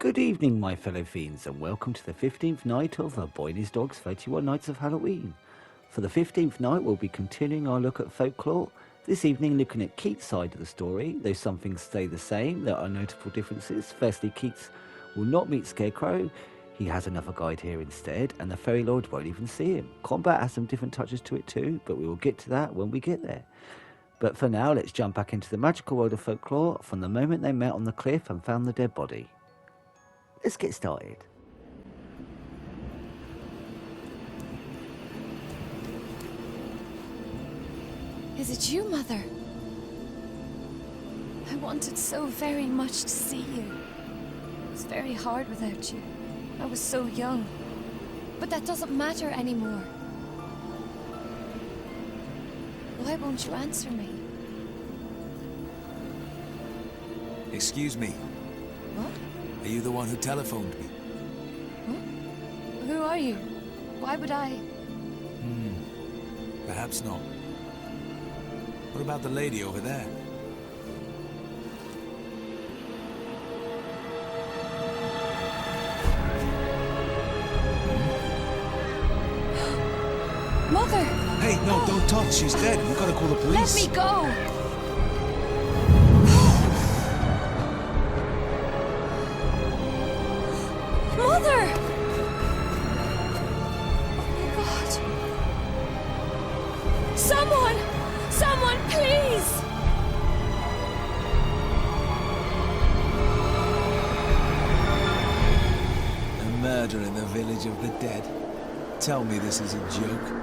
Good evening, my fellow fiends, and welcome to the 15th night of the Boy and His Dog's 31 Nights of Halloween. For the 15th night, we'll be continuing our look at folklore, this evening looking at Keats' side of the story. Though some things stay the same, there are notable differences. Firstly, Keats will not meet Scarecrow. He has another guide here instead, and the Fairy Lord won't even see him. Combat has some different touches to it too, but we will get to that when we get there. But for now, let's jump back into the magical world of folklore from the moment they met on the cliff and found the dead body. Let's get started. Is it you, Mother? I wanted so very much to see you. It was very hard without you. I was so young. But that doesn't matter anymore. Why won't you answer me? Excuse me. What? Are you the one who telephoned me? Huh? Who are you? Why would I? Perhaps not. What about the lady over there? Mother! Hey, no, don't touch. She's dead. We've got to call the police. Let me go! Mother! Oh my God. Someone! Someone, please! A murder in the village of the dead. Tell me this is a joke.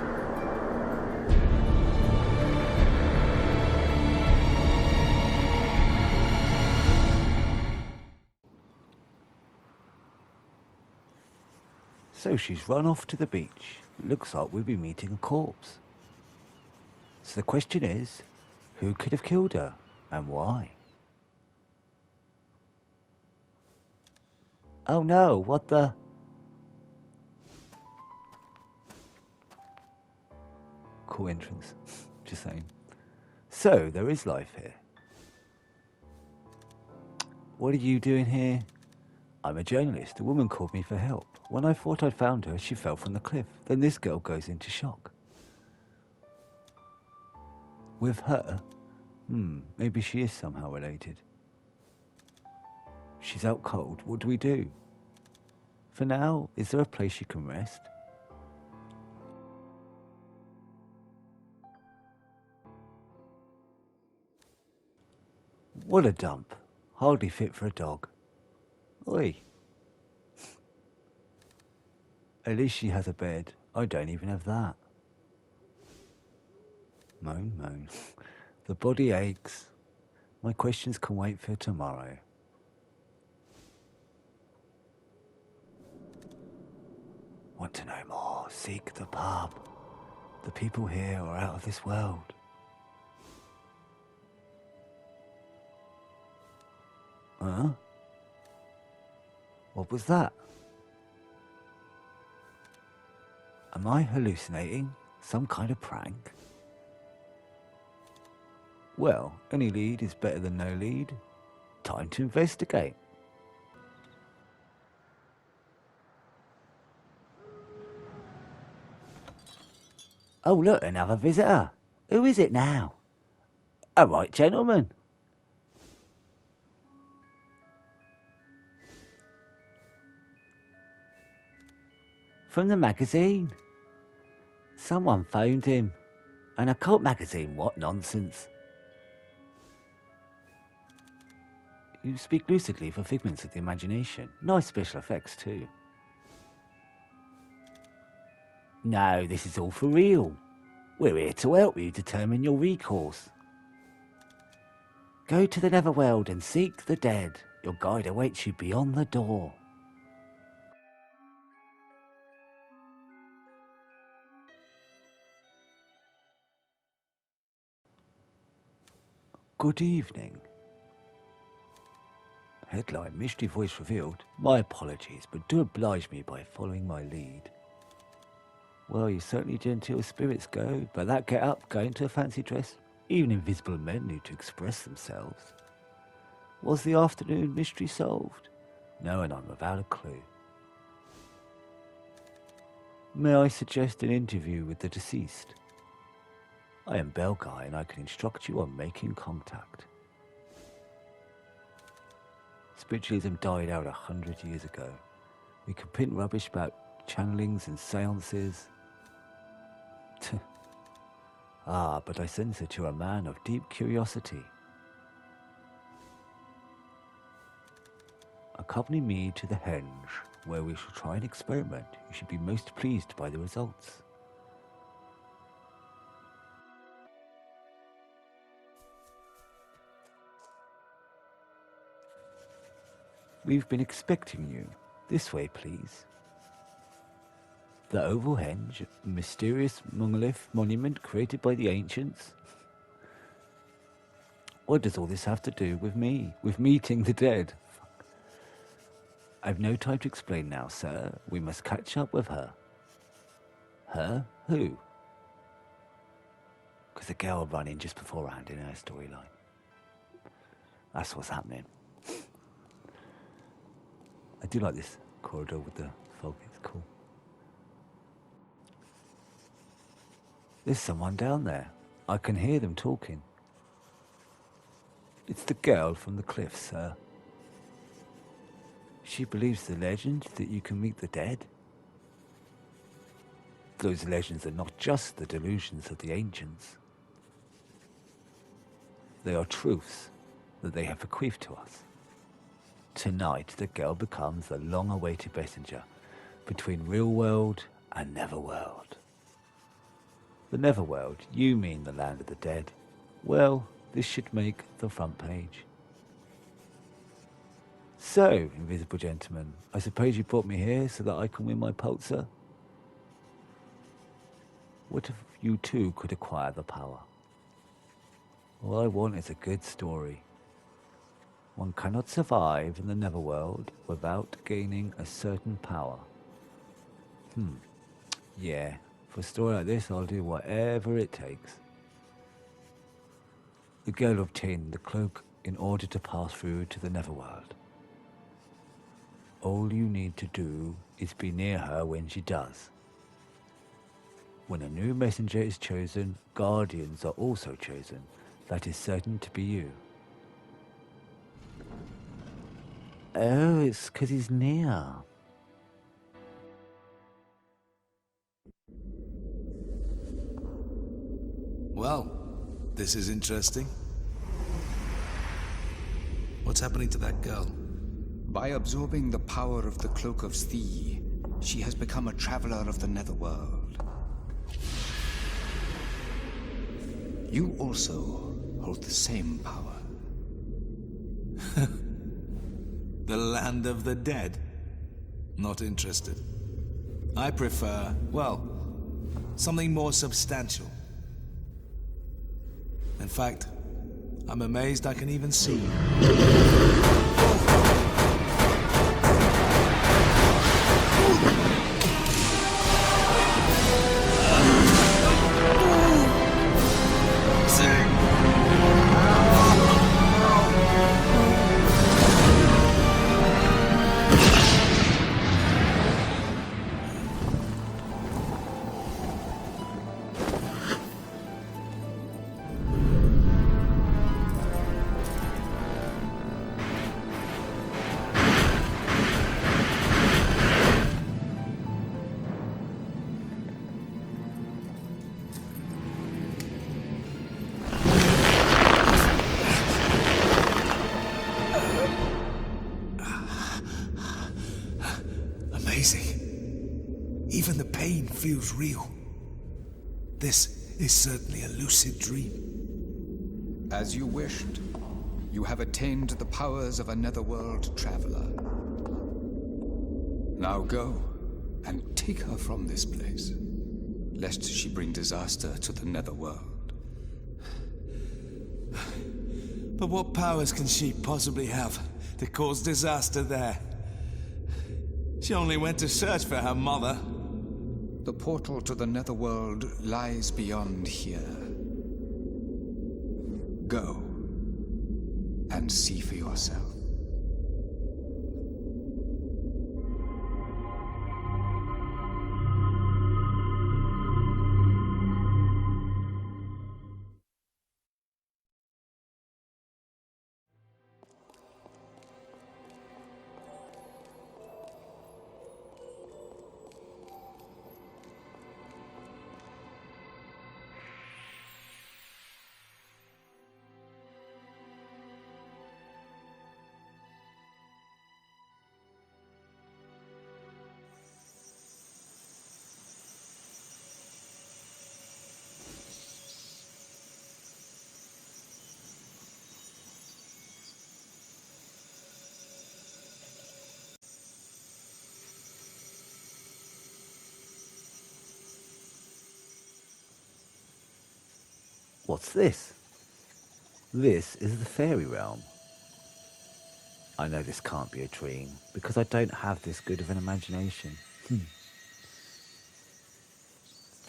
So she's run off to the beach. Looks like we'll be meeting a corpse. So the question is, who could have killed her and why? Oh no, what the? Cool entrance, just saying. So there is life here. What are you doing here? I'm a journalist. A woman called me for help. When I thought I'd found her, she fell from the cliff. Then this girl goes into shock. With her? Maybe she is somehow related. She's out cold. What do we do? For now, is there a place she can rest? What a dump. Hardly fit for a dog. Oi. At least she has a bed. I don't even have that. Moan, moan. The body aches. My questions can wait for tomorrow. Want to know more? Seek the pub. The people here are out of this world. Huh? What was that? Am I hallucinating? Some kind of prank? Well, any lead is better than no lead. Time to investigate. Oh look, another visitor. Who is it now? A right gentleman. From the magazine. Someone phoned him. An occult magazine, what nonsense. You speak lucidly for figments of the imagination. Nice special effects too. No, this is all for real. We're here to help you determine your recourse. Go to the Netherworld and seek the dead. Your guide awaits you beyond the door. Good evening. Headline, mystery voice revealed. My apologies, but do oblige me by following my lead. Well, you're certainly genteel spirits go, but that get up, going to a fancy dress. Even invisible men need to express themselves. Was the afternoon mystery solved? No, and I'm without a clue. May I suggest an interview with the deceased? I am Belguy, and I can instruct you on making contact. Spiritualism died out 100 years ago. We could print rubbish about channelings and seances. But I sense that you're a man of deep curiosity. Accompany me to the henge, where we shall try an experiment. You should be most pleased by the results. We've been expecting you. This way, please. The Oval Henge, a mysterious monolith monument created by the ancients. What does all this have to do with me? With meeting the dead? I've no time to explain now, sir. We must catch up with her. Her? Who? Because the girl ran in just beforehand in her storyline. That's what's happening. I do like this corridor with the fog. It's cool. There's someone down there. I can hear them talking. It's the girl from the cliffs, sir. She believes the legend that you can meet the dead. Those legends are not just the delusions of the ancients. They are truths that they have bequeathed to us. Tonight, the girl becomes the long-awaited messenger between real world and netherworld. The netherworld, you mean the land of the dead. Well, this should make the front page. So, invisible gentleman, I suppose you brought me here so that I can win my Pulitzer? What if you too could acquire the power? All I want is a good story. One cannot survive in the netherworld without gaining a certain power. Yeah, for a story like this, I'll do whatever it takes. The girl obtained the cloak in order to pass through to the netherworld. All you need to do is be near her when she does. When a new messenger is chosen, guardians are also chosen. That is certain to be you. Oh, it's because he's near. Well, this is interesting. What's happening to that girl? By absorbing the power of the Cloak of Thee, she has become a traveler of the netherworld. You also hold the same power. The land of the dead? Not interested. I prefer, well, something more substantial. In fact, I'm amazed I can even see you. Amazing. Even the pain feels real. This is certainly a lucid dream. As you wished, you have attained the powers of a netherworld traveler. Now go and take her from this place, lest she bring disaster to the netherworld. But what powers can she possibly have to cause disaster there? She only went to search for her mother. The portal to the netherworld lies beyond here. Go and see for yourself. What's this? This is the fairy realm. I know this can't be a dream, because I don't have this good of an imagination.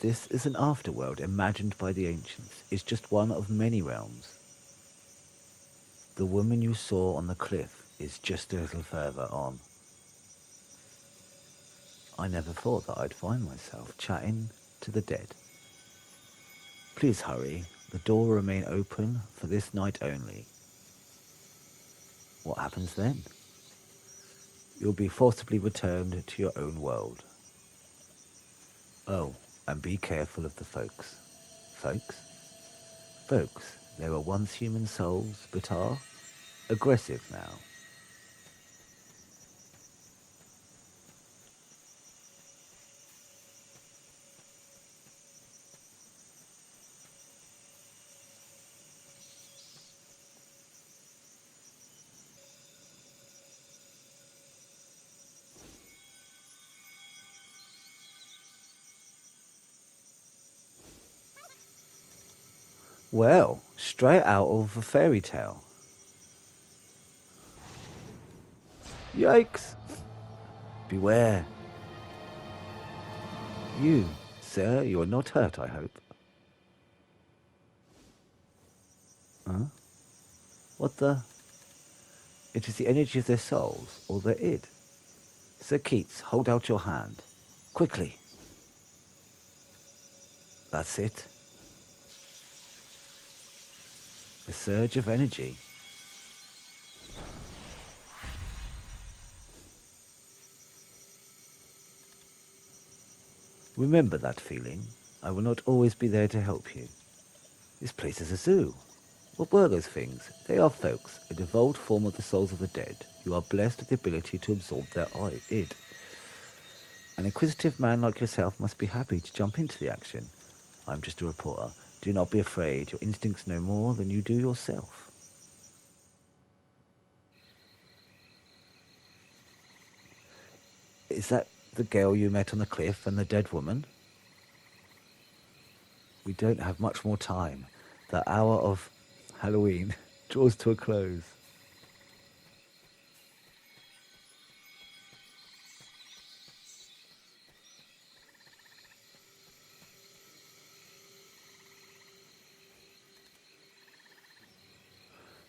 This is an afterworld imagined by the ancients. It's just one of many realms. The woman you saw on the cliff is just a little further on. I never thought that I'd find myself chatting to the dead. Please hurry. The door will remain open for this night only. What happens then? You'll be forcibly returned to your own world. Oh, and be careful of the folks. Folks? Folks, they were once human souls, but are aggressive now. Well, straight out of a fairy tale. Yikes! Beware. You, sir, you are not hurt, I hope. Huh? What the? It is the energy of their souls, or their id. Sir Keats, hold out your hand. Quickly. That's it. A surge of energy. Remember that feeling. I will not always be there to help you. This place is a zoo. What were those things? They are folks, a devolved form of the souls of the dead. You are blessed with the ability to absorb their id. An inquisitive man like yourself must be happy to jump into the action. I'm just a reporter. Do not be afraid. Your instincts know more than you do yourself. Is that the girl you met on the cliff and the dead woman? We don't have much more time. The hour of Halloween draws to a close.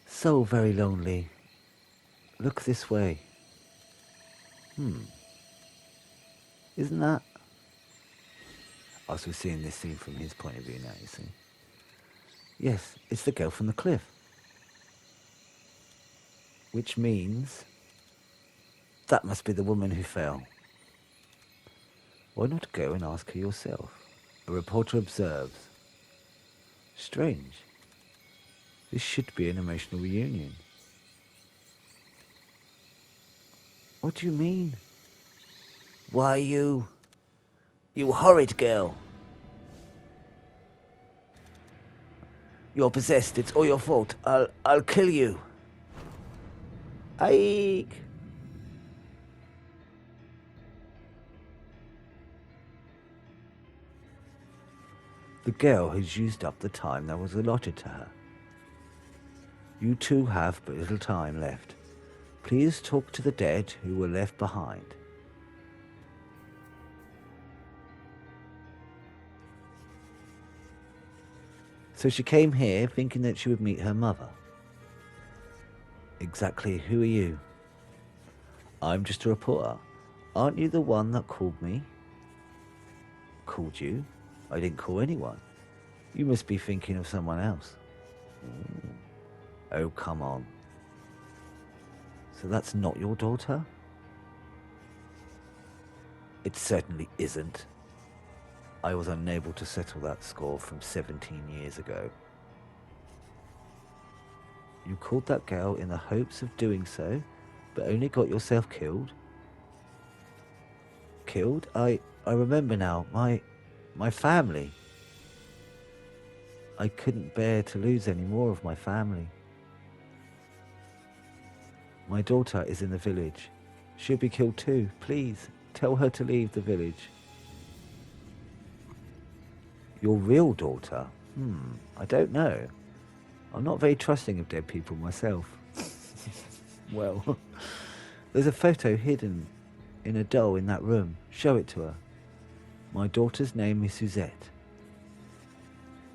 So very lonely. Look this way. Isn't that? As we're seeing this scene from his point of view now, you see. Yes, it's the girl from the cliff. Which means that must be the woman who fell. Why not go and ask her yourself? A reporter observes. Strange. This should be an emotional reunion. What do you mean? Why, you horrid girl. You're possessed. It's all your fault. I'll kill you. Aik. The girl has used up the time that was allotted to her. You two have but little time left. Please talk to the dead who were left behind. So she came here thinking that she would meet her mother. Exactly who are you? I'm just a reporter. Aren't you the one that called me? Called you? I didn't call anyone. You must be thinking of someone else. Oh, come on. So that's not your daughter? It certainly isn't. I was unable to settle that score from 17 years ago. You called that girl in the hopes of doing so, but only got yourself killed? Killed? I remember now. My family. I couldn't bear to lose any more of my family. My daughter is in the village. She'll be killed too. Please, tell her to leave the village. Your real daughter? I don't know. I'm not very trusting of dead people myself. Well, there's a photo hidden in a doll in that room. Show it to her. My daughter's name is Suzette.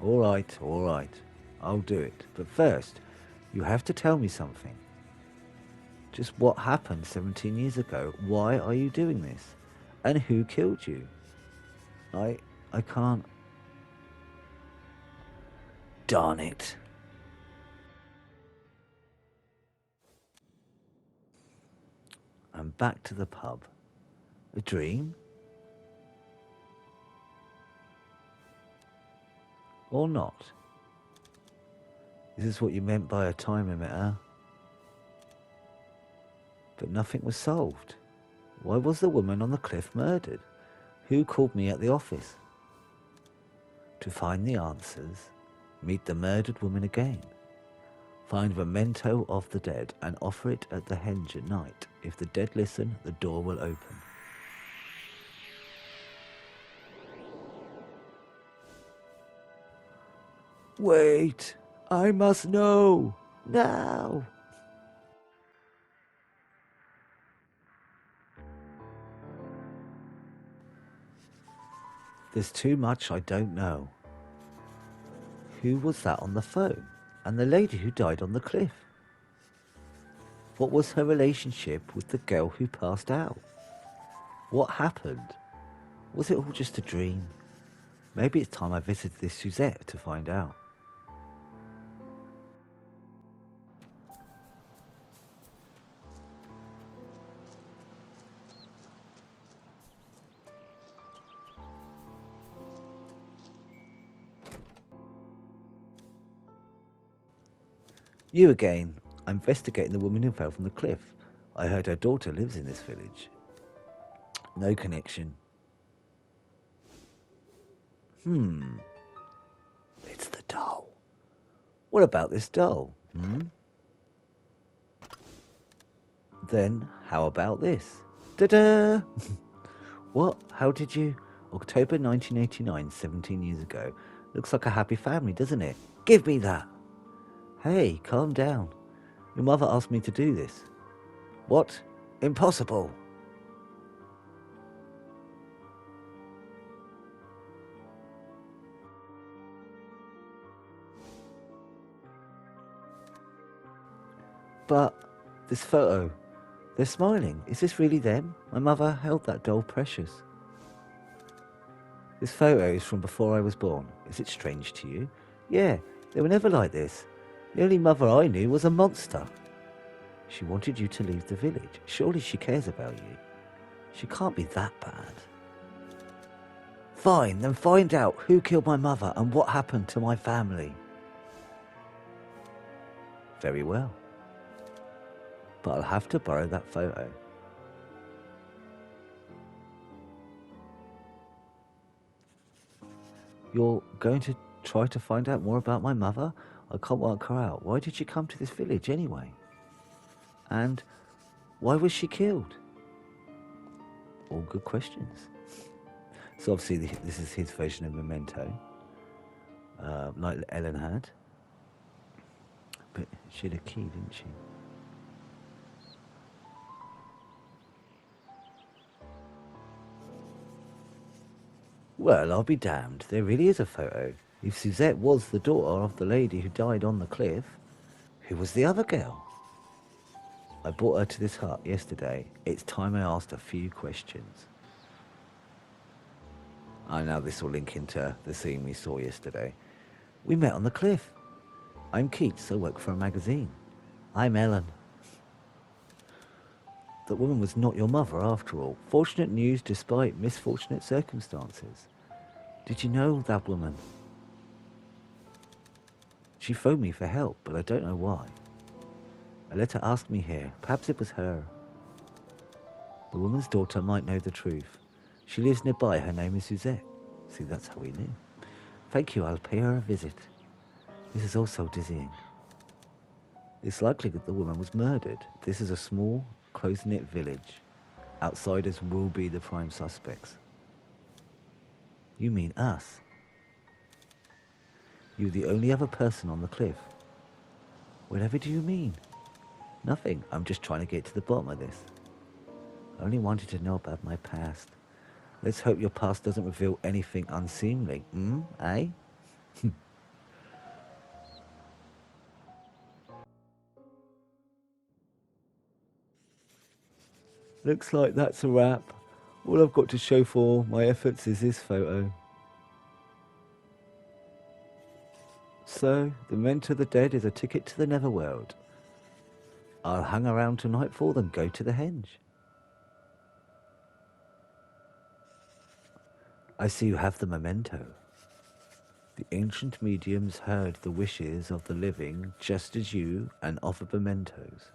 All right. I'll do it. But first, you have to tell me something. Just what happened 17 years ago? Why are you doing this? And who killed you? I can't. Darn it. I'm back to the pub. A dream? Or not? Is this what you meant by a time limiter? But nothing was solved. Why was the woman on the cliff murdered? Who called me at the office? To find the answers, meet the murdered woman again. Find a memento of the dead and offer it at the henge at night. If the dead listen, the door will open. Wait, I must know now. There's too much I don't know. Who was that on the phone? And the lady who died on the cliff? What was her relationship with the girl who passed out? What happened? Was it all just a dream? Maybe it's time I visited this Suzette to find out. You again. I'm investigating the woman who fell from the cliff. I heard her daughter lives in this village. No connection. It's the doll. What about this doll? Then how about this? Ta-da! What? How did you? October 1989, 17 years ago. Looks like a happy family, doesn't it? Give me that! Hey, calm down. Your mother asked me to do this. What? Impossible. But this photo, they're smiling. Is this really them? My mother held that doll precious. This photo is from before I was born. Is it strange to you? Yeah, they were never like this. The only mother I knew was a monster. She wanted you to leave the village. Surely she cares about you. She can't be that bad. Fine, then find out who killed my mother and what happened to my family. Very well. But I'll have to borrow that photo. You're going to try to find out more about my mother? I can't work her out. Why did she come to this village anyway? And why was she killed? All good questions. So obviously this is his version of Memento, like Ellen had. But she had a key, didn't she? Well, I'll be damned. There really is a photo. If Suzette was the daughter of the lady who died on the cliff, who was the other girl? I brought her to this hut yesterday. It's time I asked a few questions. I know this will link into the scene we saw yesterday. We met on the cliff. I'm Keats, I work for a magazine. I'm Ellen. That woman was not your mother after all. Fortunate news despite misfortunate circumstances. Did you know that woman? She phoned me for help, but I don't know why. I let her ask me here. Perhaps it was her. The woman's daughter might know the truth. She lives nearby. Her name is Suzette. See, that's how we knew. Thank you. I'll pay her a visit. This is all so dizzying. It's likely that the woman was murdered. This is a small, close-knit village. Outsiders will be the prime suspects. You mean us? You're the only other person on the cliff. Whatever do you mean? Nothing. I'm just trying to get to the bottom of this. I only wanted to know about my past. Let's hope your past doesn't reveal anything unseemly. Eh? Looks like that's a wrap. All I've got to show for my efforts is this photo. So, the Mentor of the Dead is a ticket to the Netherworld. I'll hang around till nightfall, then go to the henge. I see you have the memento. The ancient mediums heard the wishes of the living just as you and offered mementos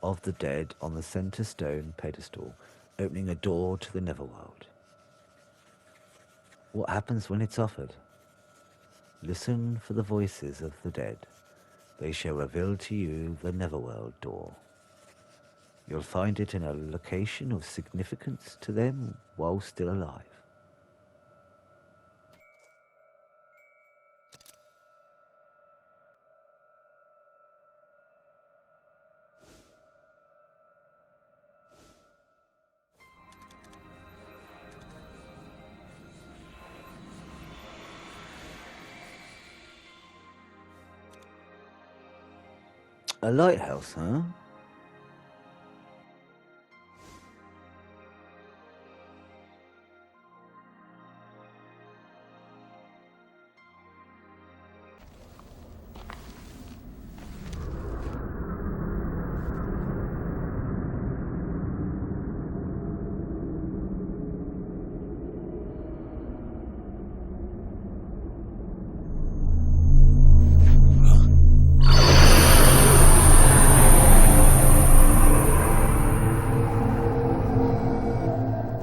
of the dead on the center stone pedestal, opening a door to the Netherworld. What happens when it's offered? Listen for the voices of the dead. They shall reveal to you the Netherworld door. You'll find it in a location of significance to them while still alive. A lighthouse, huh?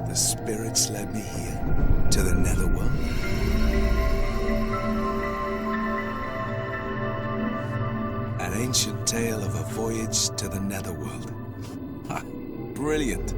The spirits led me here, to the Netherworld. An ancient tale of a voyage to the Netherworld. Ha! Brilliant.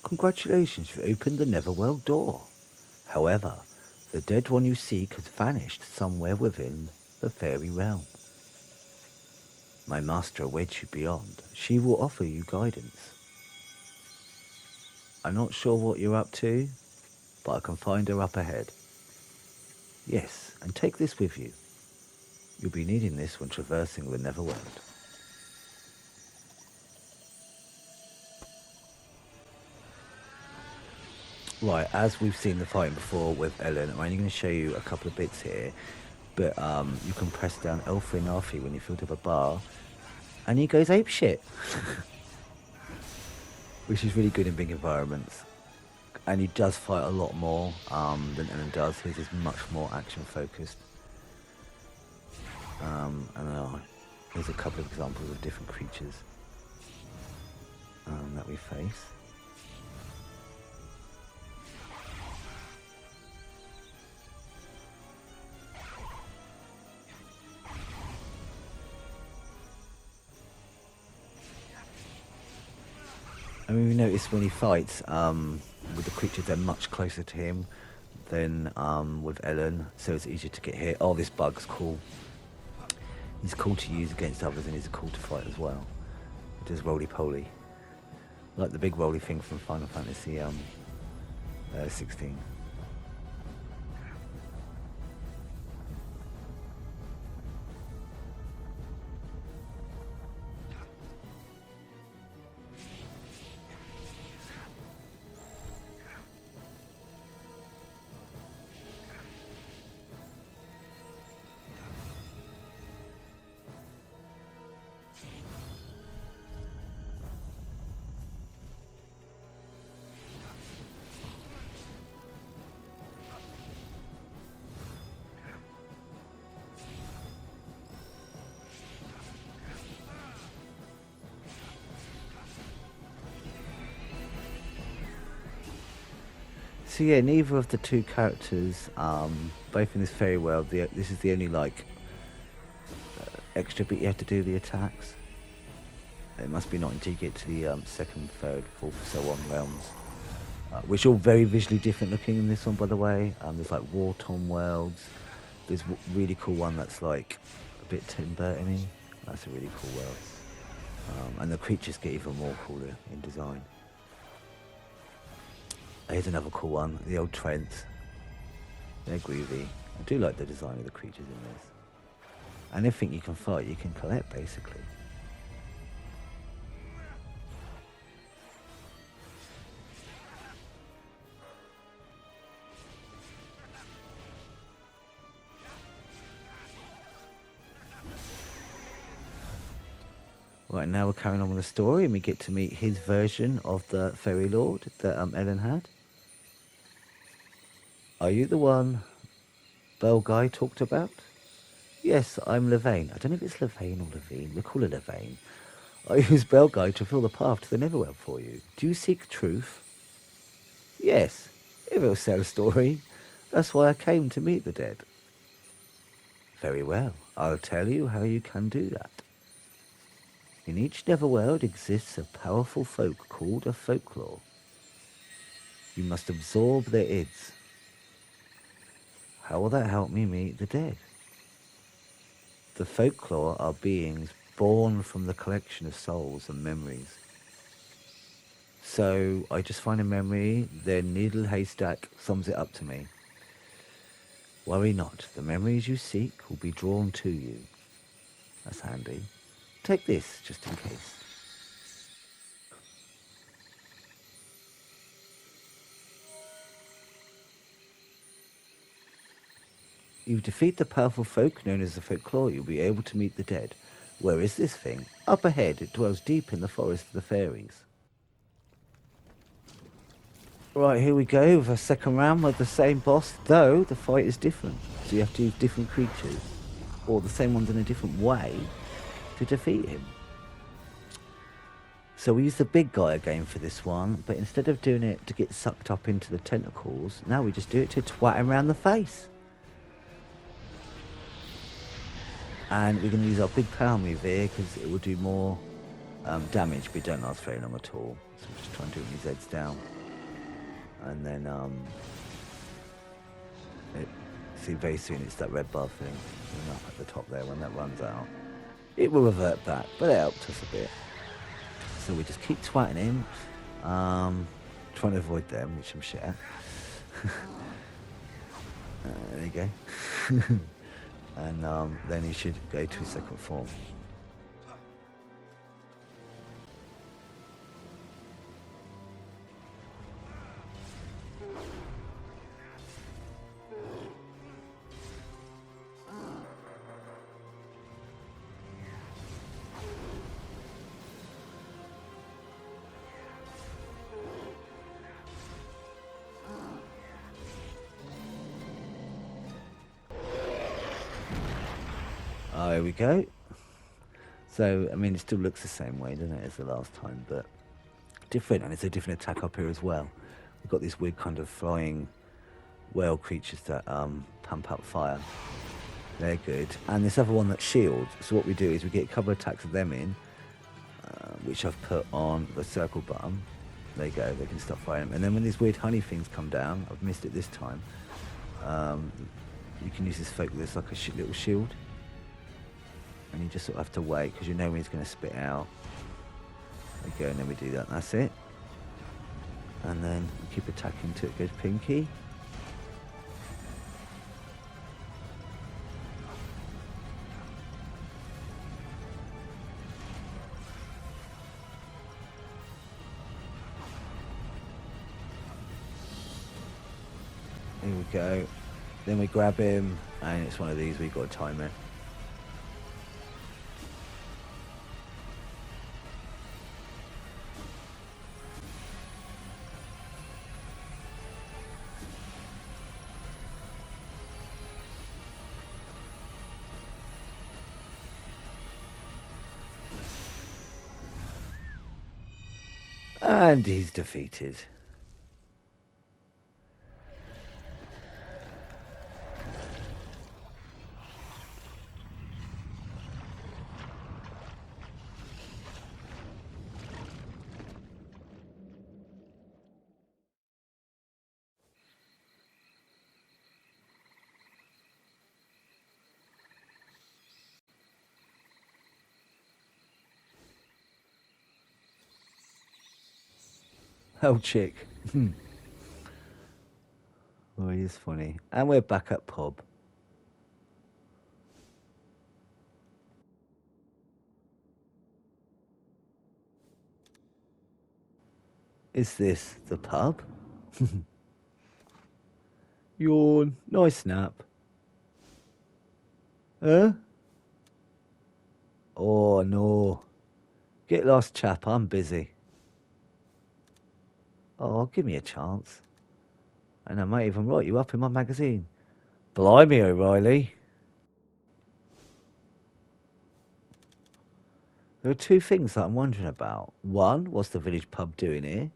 Congratulations, you've opened the Netherworld door. However, the dead one you seek has vanished somewhere within the fairy realm. My master awaits you beyond. She will offer you guidance. I'm not sure what you're up to, but I can find her up ahead. Yes, and take this with you. You'll be needing this when traversing the Netherworld. Right, as we've seen the fighting before with Ellen, I'm only going to show you a couple of bits here, but you can press down L3 and R3 when you filled up a bar, and he goes apeshit. Which is really good in big environments. And he does fight a lot more than Ellen does. His is much more action focused. And here's a couple of examples of different creatures that we face. I mean, we notice when he fights with the creatures, they're much closer to him than with Ellen, so it's easier to get hit. Oh, this bug's cool. He's cool to use against others, and he's cool to fight as well. It does roly-poly. Like the big roly thing from Final Fantasy 16. So yeah, neither of the two characters, both in this very well. This is the only like extra bit you have to do the attacks. It must be not until you get to the second, third, fourth, so on realms, which are all very visually different looking in this one, by the way. There's like war-torn worlds. There's a really cool one that's like a bit Tim Burton-y. That's a really cool world. And the creatures get even more cooler in design. Here's another cool one, the old Trents. They're groovy. I do like the design of the creatures in this. And everything you can fight, you can collect, basically. Right, now we're carrying on with the story, and we get to meet his version of the Fairy Lord that Ellen had. Are you the one Bell Guy talked about? Yes, I'm Levain. I don't know if it's Levain or Levine. We'll call it Levain. I use Bell Guy to fill the path to the Netherworld for you. Do you seek truth? Yes, it will sell a story. That's why I came to meet the dead. Very well. I'll tell you how you can do that. In each Netherworld exists a powerful folk called a Folklore. You must absorb their ids. How will that help me meet the dead? The Folklore are beings born from the collection of souls and memories. So I just find a memory, then Needle Haystack sums it up to me. Worry not, the memories you seek will be drawn to you. That's handy. Take this, just in case. You defeat the powerful folk known as the Folklore, you'll be able to meet the dead. Where is this thing? Up ahead, it dwells deep in the forest of the fairies. Right, here we go with a second round with the same boss, though the fight is different. So you have to use different creatures, or the same ones in a different way, to defeat him. So we use the big guy again for this one, but instead of doing it to get sucked up into the tentacles, now we just do it to twat him around the face. And we're going to use our big power move here because it will do more damage, but it don't last very long at all. So we'll just try and do it with his heads down. And then, see, very soon it's that red bar thing up at the top there. When that runs out, it will revert back, but it helped us a bit. So we just keep twatting him, trying to avoid them, which I'm shit at. There you go. And then he should go to his second form. There we go. So, I mean, it still looks the same way, doesn't it, as the last time, but different, and it's a different attack up here as well. We've got these weird kind of flying whale creatures that pump out fire. They're good. And this other one that's shield. So what we do is we get a couple of attacks of them in, which I've put on the circle button. There you go, they can stop firing them. And then when these weird honey things come down, I've missed it this time, you can use this folk, there's like a little shield. And you just sort of have to wait because you know when he's going to spit out. There you go, and then we do that, that's it. And then we keep attacking till it goes pinky. Here we go. Then we grab him, and it's one of these, we've got to time it. And he's defeated. Oh, chick. Oh, he is funny. And we're back at pub. Is this the pub? Yawn. Nice nap. Huh? Oh, no. Get lost, chap. I'm busy. Oh, give me a chance. And I might even write you up in my magazine. Blimey, O'Reilly. There are two things that I'm wondering about. One, what's the village pub doing here?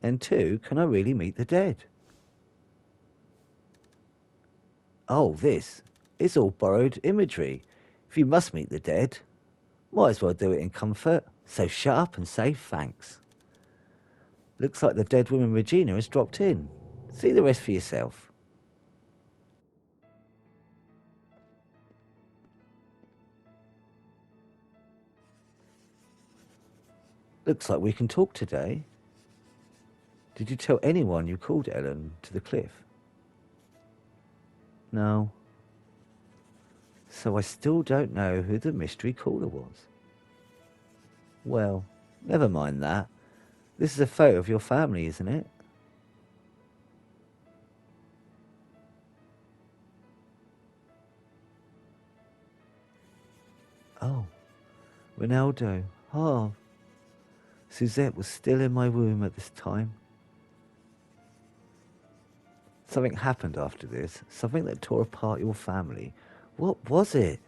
And two, can I really meet the dead? Oh, this. It's all borrowed imagery. If you must meet the dead, might as well do it in comfort. So shut up and say thanks. Looks like the dead woman Regina has dropped in. See the rest for yourself. Looks like we can talk today. Did you tell anyone you called Ellen to the cliff? No. So I still don't know who the mystery caller was. Well, never mind that. This is a photo of your family, isn't it? Oh, Ronaldo, Harv. Suzette was still in my womb at this time. Something happened after this, something that tore apart your family. What was it?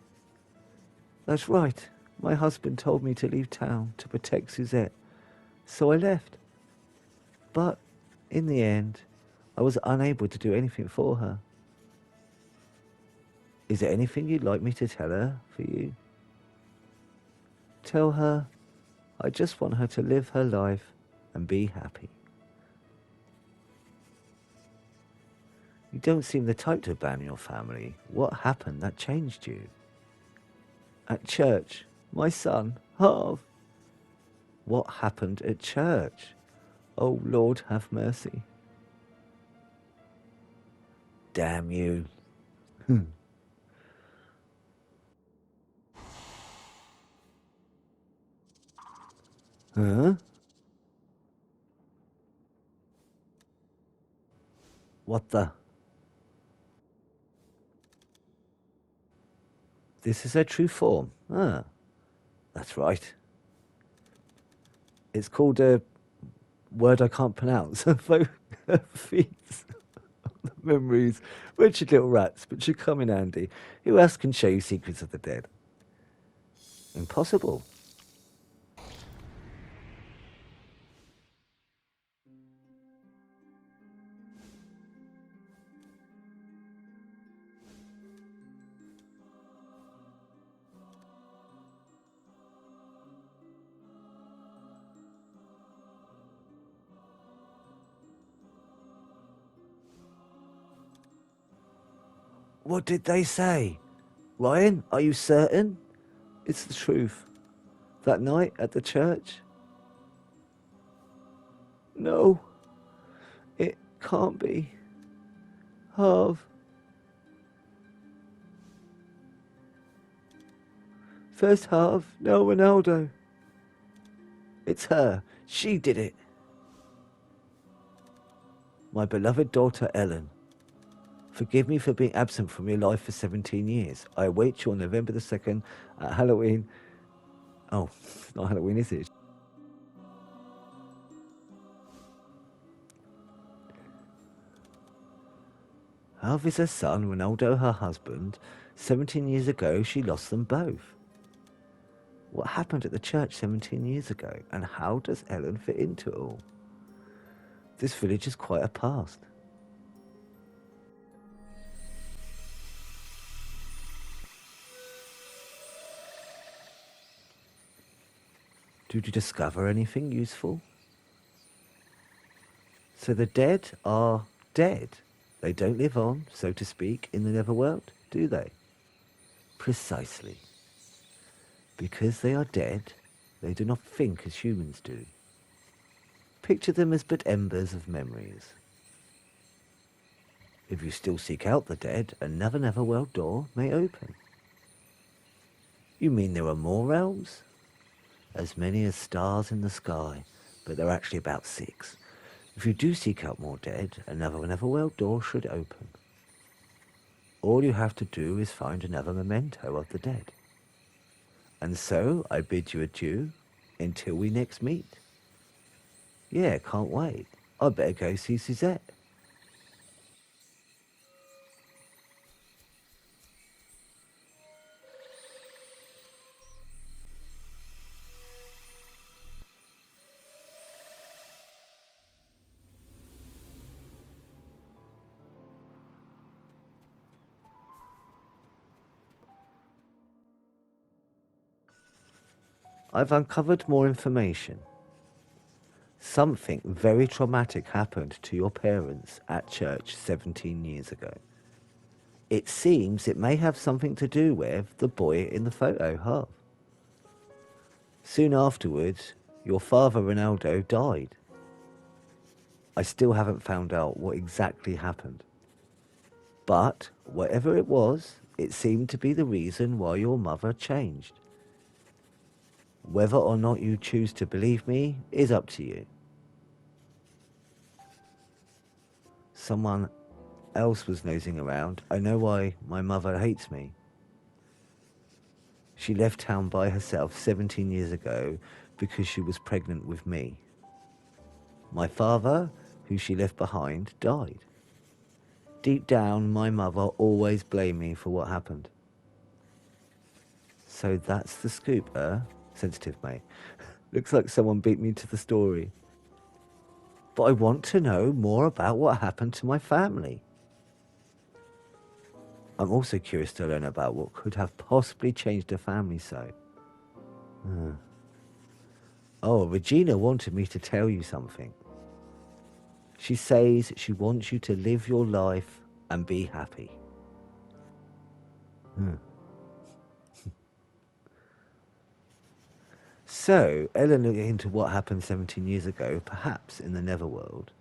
That's right. My husband told me to leave town to protect Suzette, so I left. But in the end, I was unable to do anything for her. Is there anything you'd like me to tell her for you? Tell her I just want her to live her life and be happy. You don't seem the type to abandon your family. What happened that changed you? At church, my son, Harv. What happened at church? Oh, Lord, have mercy. Damn you. Huh? What the? This is her true form. Ah, that's right. It's called a word I can't pronounce. Feats. Memories. Wretched little rats, but should come in handy. Who else can show you secrets of the dead? Impossible. What did they say? Ryan, are you certain? It's the truth. That night at the church? No, it can't be. Harv. First Harv, now Ronaldo. It's her. She did it. My beloved daughter Ellen. Forgive me for being absent from your life for 17 years. I await you on November the 2nd at Halloween. Oh, it's not Halloween, is it? Harv is her son, Ronaldo her husband. 17 years ago, she lost them both. What happened at the church 17 years ago, and how does Ellen fit into it all? This village is quite a past. Did you discover anything useful? So the dead are dead. They don't live on, so to speak, in the netherworld, do they? Precisely. Because they are dead, they do not think as humans do. picture them as but embers of memories. If you still seek out the dead, another Netherworld door may open. You mean there are more realms? As many as stars in the sky, but there are actually about 6. If you do seek out more dead, another Netherworld door should open. All you have to do is find another memento of the dead. And so, I bid you adieu until we next meet. Yeah, can't wait. I better go see Suzette. I've uncovered more information. Something very traumatic happened to your parents at church 17 years ago. It seems it may have something to do with the boy in the photo, Harv. Soon afterwards, your father, Ronaldo, died. I still haven't found out what exactly happened. But whatever it was, it seemed to be the reason why your mother changed. Whether or not you choose to believe me is up to you. Someone else was nosing around. I know why my mother hates me. She left town by herself 17 years ago because she was pregnant with me. My father, who she left behind, died. Deep down, my mother always blamed me for what happened. So that's the scoop, Sensitive, mate. Looks like someone beat me to the story. But I want to know more about what happened to my family. I'm also curious to learn about what could have possibly changed her family so. Oh, Regina wanted me to tell you something. She says she wants you to live your life and be happy. So, Ellen looked into what happened 17 years ago, perhaps in the Netherworld.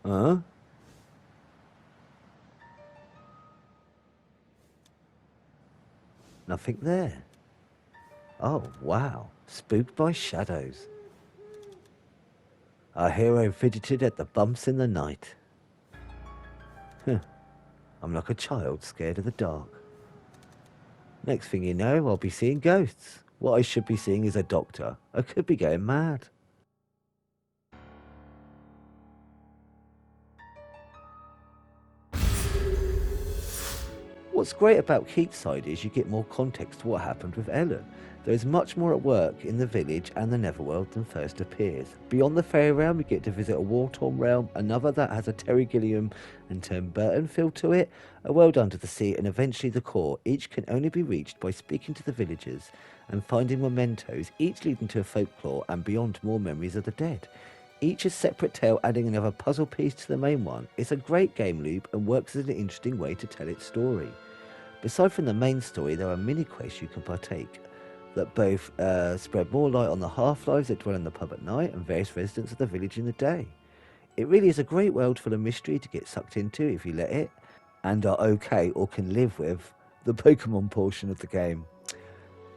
Huh? Nothing there. Oh, wow. Spooked by shadows. Our hero fidgeted at the bumps in the night. I'm like a child scared of the dark. Next thing you know, I'll be seeing ghosts. What I should be seeing is a doctor. I could be going mad. What's great about Keatside is you get more context to what happened with Ellen. There is much more at work in the village and the Netherworld than first appears. Beyond the fairy realm, we get to visit a war-torn realm, another that has a Terry Gilliam and Tim Burton feel to it, a world under the sea, and eventually the core. Each can only be reached by speaking to the villagers and finding mementos, each leading to a folklore and beyond more memories of the dead. Each a separate tale, adding another puzzle piece to the main one. It's a great game loop and works as an interesting way to tell its story. Beside from the main story, there are mini quests you can partake that both spread more light on the half-lives that dwell in the pub at night and various residents of the village in the day. It really is a great world full of mystery to get sucked into if you let it, and are okay or can live with the Pokemon portion of the game.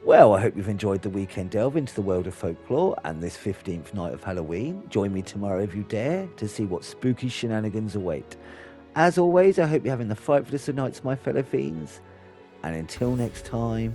Well, I hope you've enjoyed the weekend delve into the world of folklore and this 15th night of Halloween. Join me tomorrow if you dare to see what spooky shenanigans await. As always, I hope you're having the frightfulest of nights, my fellow fiends. And until next time...